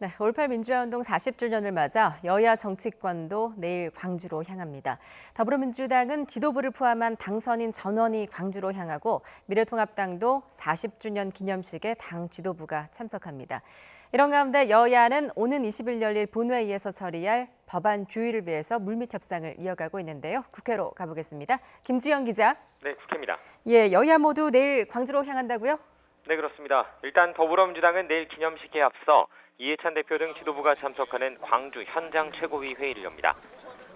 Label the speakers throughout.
Speaker 1: 네, 5.18 민주화운동 40주년을 맞아 여야 정치권도 내일 광주로 향합니다. 더불어민주당은 지도부를 포함한 당선인 전원이 광주로 향하고 미래통합당도 40주년 기념식에 당 지도부가 참석합니다. 이런 가운데 여야는 오는 20일 열릴 본회의에서 처리할 법안 조율을 위해서 물밑 협상을 이어가고 있는데요. 국회로 가보겠습니다. 김주영 기자.
Speaker 2: 네, 국회입니다.
Speaker 1: 예, 여야 모두 내일 광주로 향한다고요?
Speaker 2: 네, 그렇습니다. 일단 더불어민주당은 내일 기념식에 앞서 이해찬 대표 등 지도부가 참석하는 광주 현장 최고위 회의를 엽니다.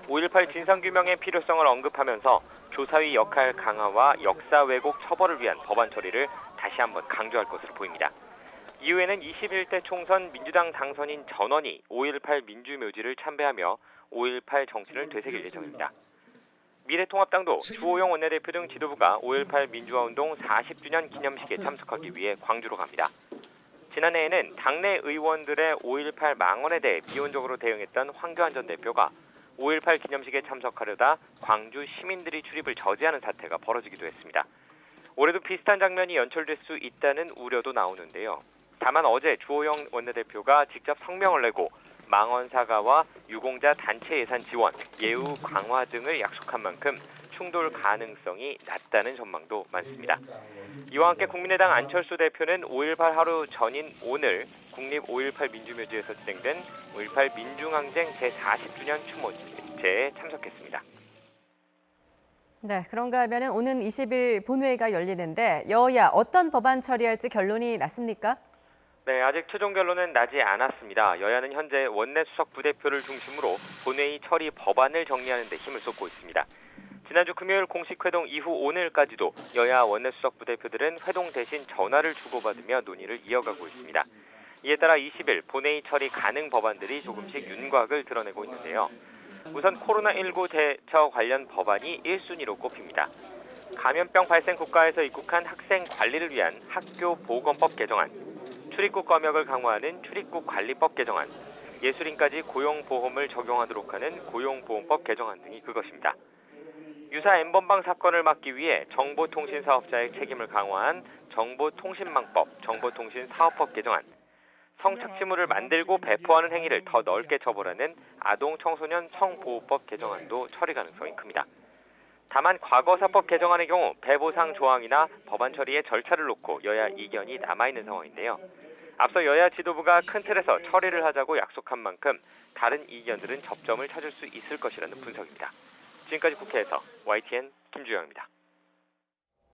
Speaker 2: 5.18 진상규명의 필요성을 언급하면서 조사위 역할 강화와 역사 왜곡 처벌을 위한 법안 처리를 다시 한번 강조할 것으로 보입니다. 이후에는 21대 총선 민주당 당선인 전원이 5.18 민주묘지를 참배하며 5.18 정신을 되새길 예정입니다. 미래통합당도 주호영 원내대표 등 지도부가 5.18 민주화운동 40주년 기념식에 참석하기 위해 광주로 갑니다. 지난해에는 당내 의원들의 5.18 망언에 대해 비온적으로 대응했던 황교안 전 대표가 5.18 기념식에 참석하려다 광주 시민들이 출입을 저지하는 사태가 벌어지기도 했습니다. 올해도 비슷한 장면이 연출될 수 있다는 우려도 나오는데요. 다만 어제 주호영 원내대표가 직접 성명을 내고 망언 사과와 유공자 단체 예산 지원, 예우 강화 등을 약속한 만큼 충돌 가능성이 낮다는 전망도 많습니다. 이와 함께 국민의당 안철수 대표는 5.18 하루 전인 오늘 국립 5.18 민주묘지에서 진행된 5.18 민중항쟁 제40주년 추모제에 참석했습니다.
Speaker 1: 네, 그런가 하면 오는 20일 본회의가 열리는데 여야 어떤 법안 처리할지 결론이 났습니까?
Speaker 2: 네, 아직 최종 결론은 나지 않았습니다. 여야는 현재 원내수석 부대표를 중심으로 본회의 처리 법안을 정리하는 데 힘을 쏟고 있습니다. 지난주 금요일 공식 회동 이후 오늘까지도 여야 원내수석 부대표들은 회동 대신 전화를 주고받으며 논의를 이어가고 있습니다. 이에 따라 20일 본회의 처리 가능 법안들이 조금씩 윤곽을 드러내고 있는데요. 우선 코로나19 대처 관련 법안이 1순위로 꼽힙니다. 감염병 발생 국가에서 입국한 학생 관리를 위한 학교보건법 개정안, 출입국 검역을 강화하는 출입국관리법 개정안, 예술인까지 고용보험을 적용하도록 하는 고용보험법 개정안 등이 그것입니다. 유사 N번방 사건을 막기 위해 정보통신사업자의 책임을 강화한 정보통신망법, 정보통신사업법 개정안, 성착취물을 만들고 배포하는 행위를 더 넓게 처벌하는 아동청소년 성보호법 개정안도 처리 가능성이 큽니다. 다만 과거사법 개정안의 경우 배보상 조항이나 법안 처리의 절차를 놓고 여야 이견이 남아있는 상황인데요. 앞서 여야 지도부가 큰 틀에서 처리를 하자고 약속한 만큼 다른 이견들은 접점을 찾을 수 있을 것이라는 분석입니다. 지금까지 국회에서 YTN 김주영입니다.